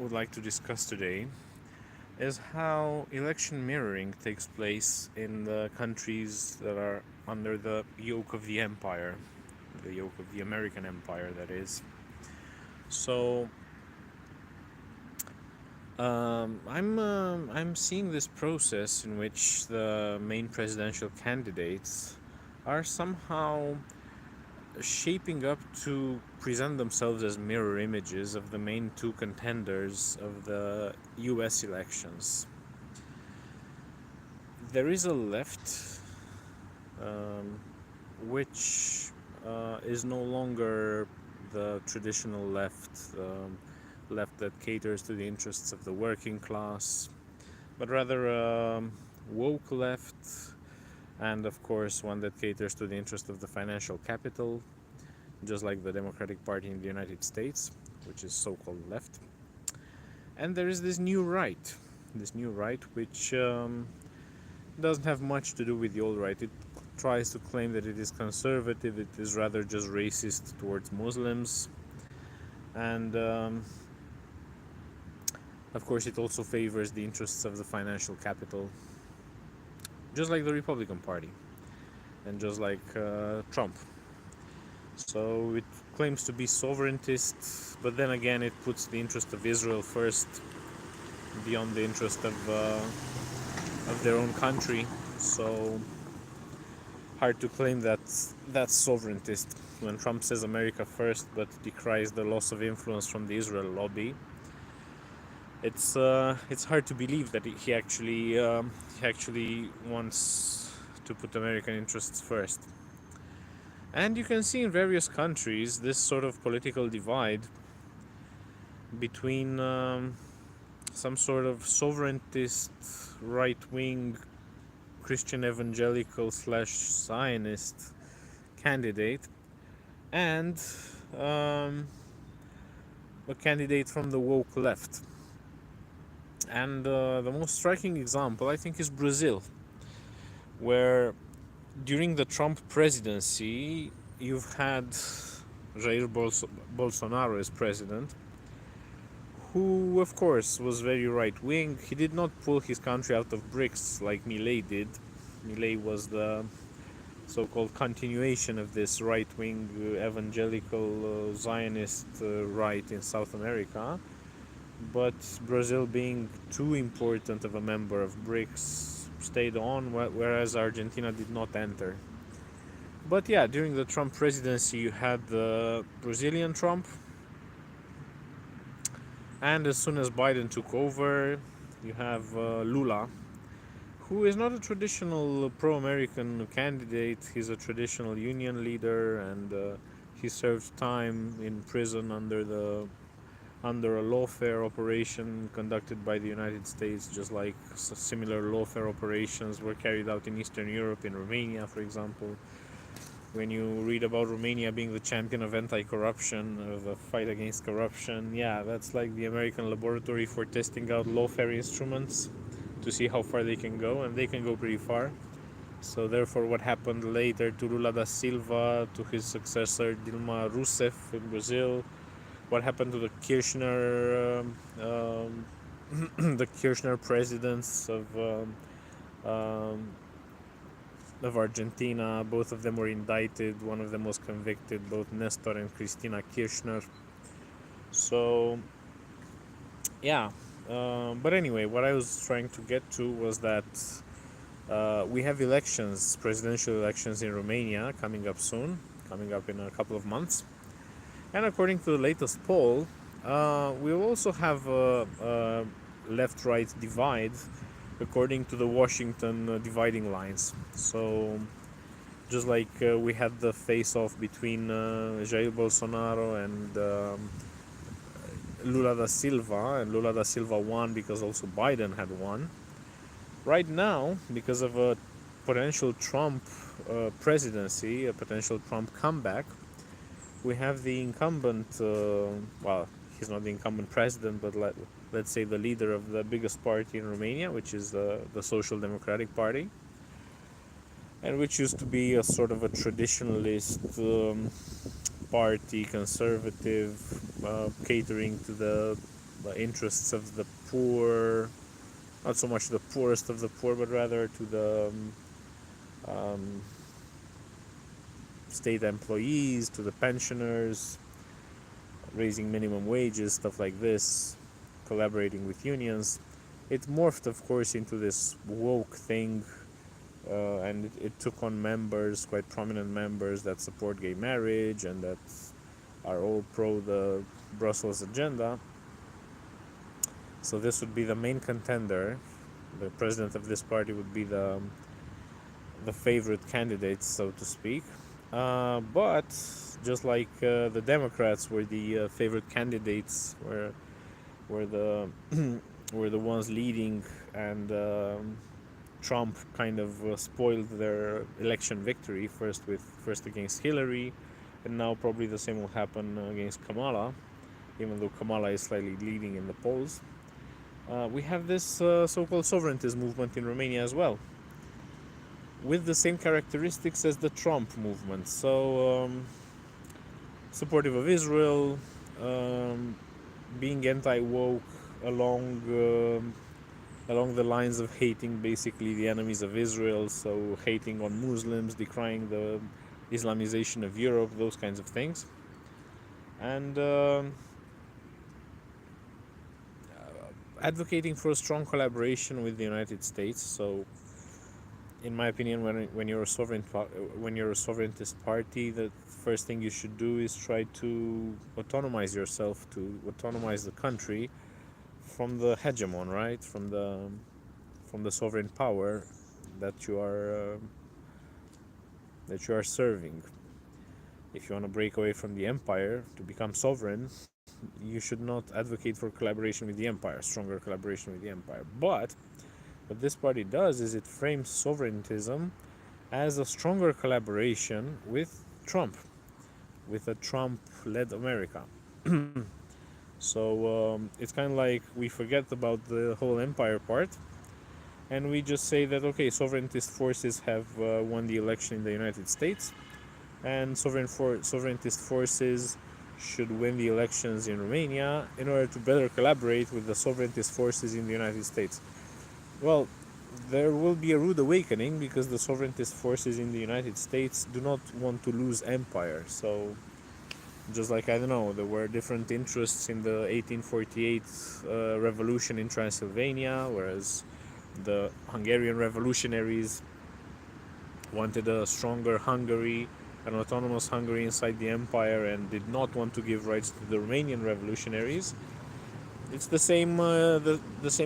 would like to discuss today is how election mirroring takes place in the countries that are under the yoke of the empire, the yoke of the American empire, that is. So, I'm seeing this process in which the main presidential candidates are somehow shaping up to present themselves as mirror images of the main two contenders of the US elections. There is a left um, which is no longer the traditional left, left that caters to the interests of the working class, but rather a woke left, and of course one that caters to the interest of the financial capital, just like the Democratic Party in the United States, which is so-called left. And there is this new right, which doesn't have much to do with the old right. It tries to claim that it is conservative, it is rather just racist towards Muslims, and of course, it also favors the interests of the financial capital, just like the Republican Party, and just like Trump. So it claims to be sovereigntist, but then again, it puts the interest of Israel first, beyond the interest of their own country. So hard to claim that that's sovereigntist when Trump says America first, but decries the loss of influence from the Israel lobby. It's hard to believe that he actually wants to put American interests first. And you can see in various countries this sort of political divide between some sort of sovereigntist, right-wing, Christian evangelical slash Zionist candidate and um, a candidate from the woke left. And the most striking example, I think, is Brazil, where during the Trump presidency, you've had Jair Bolsonaro as president, who, of course, was very right wing. He did not pull his country out of BRICS like Milei did. Milei was the so called continuation of this right wing evangelical Zionist right in South America. But Brazil, being too important of a member of BRICS, stayed on, whereas Argentina did not enter. But yeah, during the Trump presidency, you had the Brazilian Trump, and as soon as Biden took over, you have Lula, who is not a traditional pro-American candidate. He's a traditional union leader, and he served time in prison under a lawfare operation conducted by the United States, just like similar lawfare operations were carried out in Eastern Europe, in Romania, for example. When you read about Romania being the champion of anti-corruption, of the fight against corruption, yeah, that's like the American laboratory for testing out lawfare instruments to see how far they can go, and they can go pretty far. So therefore, what happened later to Lula da Silva, to his successor Dilma Rousseff in Brazil, what happened to the Kirchner, the Kirchner presidents of Argentina. Both of them were indicted. One of them was convicted. Both Nestor and Cristina Kirchner. So, yeah. But anyway, what I was trying to get to was that we have elections, presidential elections in Romania coming up soon, coming up in a couple of months. And according to the latest poll, we will also have a left-right divide according to the Washington dividing lines. So just like we had the face-off between Jair Bolsonaro and Lula da Silva, and Lula da Silva won because also Biden had won. Right now, because of a potential Trump presidency, a potential Trump comeback, we have the incumbent, well, he's not the incumbent president, but let's say the leader of the biggest party in Romania, which is the Social Democratic Party, and which used to be a sort of a traditionalist party, conservative, catering to the the interests of the poor, not so much the poorest of the poor, but rather to the um, state employees, to the pensioners, raising minimum wages, stuff like this, collaborating with unions. It morphed, of course, into this woke thing, and it took on members, quite prominent members, that support gay marriage and that are all pro the Brussels agenda. So this would be the main contender. The president of this party would be the favorite candidate, so to speak. But just like the Democrats were the favorite candidates, were the were the ones leading, and Trump kind of spoiled their election victory first against Hillary, and now probably the same will happen against Kamala, even though Kamala is slightly leading in the polls. We have this so-called sovereigntist movement in Romania as well, with the same characteristics as the Trump movement. So supportive of Israel, being anti-woke along along the lines of hating basically the enemies of Israel, so hating on Muslims, decrying the Islamization of Europe, those kinds of things, and advocating for a strong collaboration with the United States. So in my opinion, when you're a sovereigntist party, the first thing you should do is try to autonomize yourself, to autonomize the country from the hegemon, right? From the sovereign power that you are serving. If you want to break away from the empire to become sovereign, you should not advocate for collaboration with the empire, stronger collaboration with the empire. But what this party does is it frames sovereigntism as a stronger collaboration with Trump, with a Trump-led America. So it's kind of like we forget about the whole empire part, and we just say that okay, sovereigntist forces have won the election in the United States, and sovereigntist forces should win the elections in Romania in order to better collaborate with the sovereigntist forces in the United States. Well, there will be a rude awakening because the sovereigntist forces in the United States do not want to lose empire. So just like, I don't know, there were different interests in the 1848 revolution in Transylvania, whereas the Hungarian revolutionaries wanted a stronger Hungary, an autonomous Hungary inside the empire, and did not want to give rights to the Romanian revolutionaries. It's the same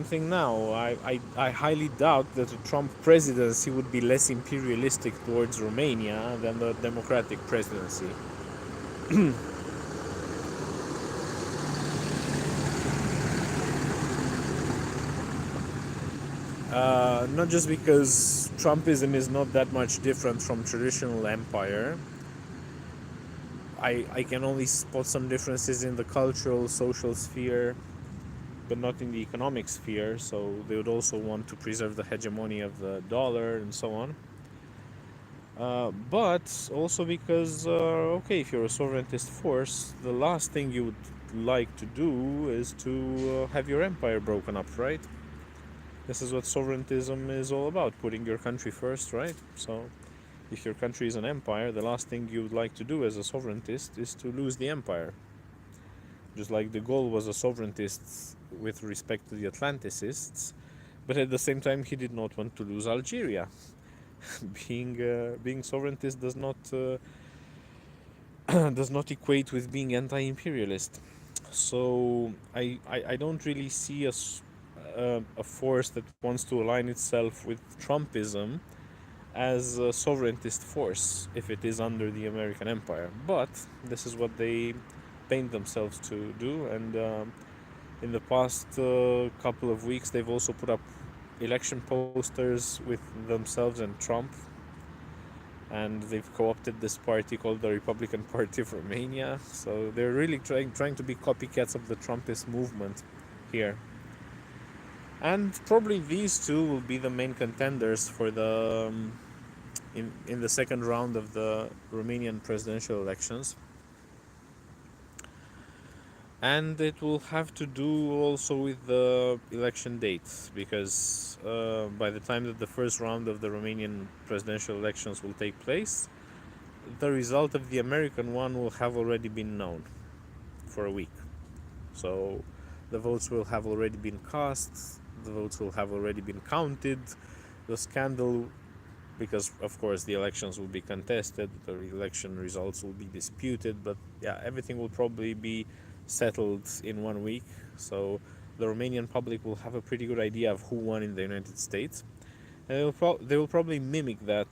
thing now. I highly doubt that a Trump presidency would be less imperialistic towards Romania than the Democratic presidency. Not just because Trumpism is not that much different from traditional empire. I can only spot some differences in the cultural, social sphere, but not in the economic sphere. So they would also want to preserve the hegemony of the dollar and so on. But also because, okay, if you're a sovereigntist force, the last thing you would like to do is to have your empire broken up, right? This is what sovereigntism is all about, putting your country first, right? So if your country is an empire, the last thing you would like to do as a sovereigntist is to lose the empire. Just like de Gaulle was a sovereigntist with respect to the Atlanticists, but at the same time he did not want to lose Algeria. Being sovereigntist does not does not equate with being anti-imperialist. So I don't really see a force that wants to align itself with Trumpism as a sovereigntist force if it is under the American empire. But this is what they paint themselves to do, and in the past couple of weeks they've also put up election posters with themselves and Trump, and they've co-opted this party called the Republican Party of Romania. So they're really trying to be copycats of the Trumpist movement here. And probably these two will be the main contenders for the in the second round of the Romanian presidential elections. And it will have to do also with the election dates, because by the time that the first round of the Romanian presidential elections will take place, the result of the American one will have already been known for a week. So the votes will have already been cast, the votes will have already been counted. The scandal, because of course the elections will be contested, the election results will be disputed, but yeah, everything will probably be settled in 1 week. So the Romanian public will have a pretty good idea of who won in the United States, and they will probably mimic that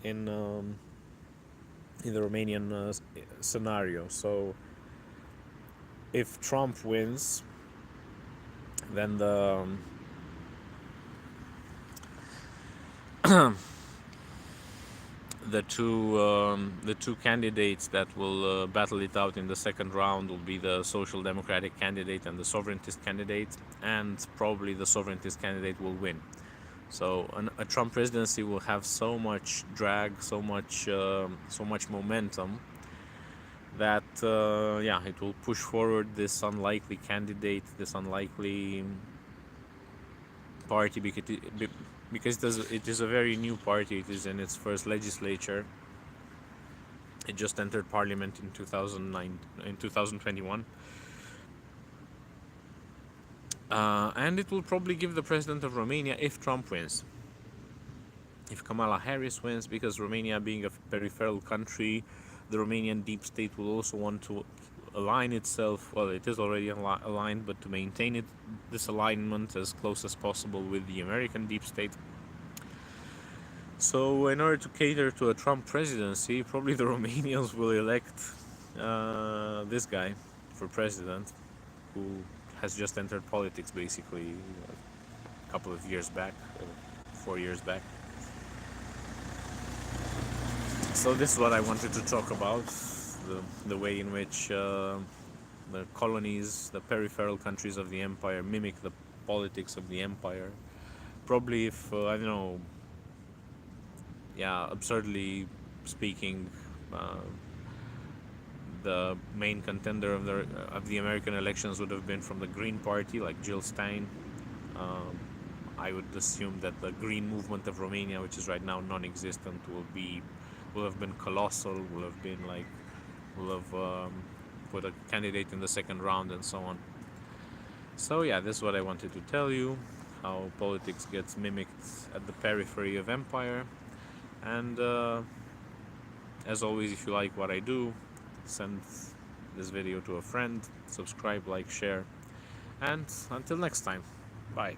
in the Romanian scenario. So if Trump wins, then the two candidates that will battle it out in the second round will be the Social Democratic candidate and the Sovereigntist candidate, and probably the Sovereigntist candidate will win. So a Trump presidency will have so much drag, so much momentum that yeah, it will push forward this unlikely candidate, this unlikely party, because it is a very new party. It is in its first legislature. It just entered parliament in 2009, in 2021. And it will probably give the president of Romania if Trump wins. If Kamala Harris wins, because Romania being a peripheral country, the Romanian deep state will also want to align itself. Well, it is already aligned, but to maintain this alignment as close as possible with the American deep state. So, in order to cater to a Trump presidency, probably the Romanians will elect this guy for president, who has just entered politics basically a couple of years back, 4 years back. So this is what I wanted to talk about, the way in which the colonies, the peripheral countries of the empire mimic the politics of the empire. Probably if, I don't know, yeah, absurdly speaking, the main contender of the American elections would have been from the Green Party, like Jill Stein. Um, I would assume that the Green Movement of Romania, which is right now non-existent, will have been colossal. Will have put a candidate in the second round and so on. So yeah, this is what I wanted to tell you: how politics gets mimicked at the periphery of empire. And as always, if you like what I do, send this video to a friend, subscribe, like, share, and until next time, bye.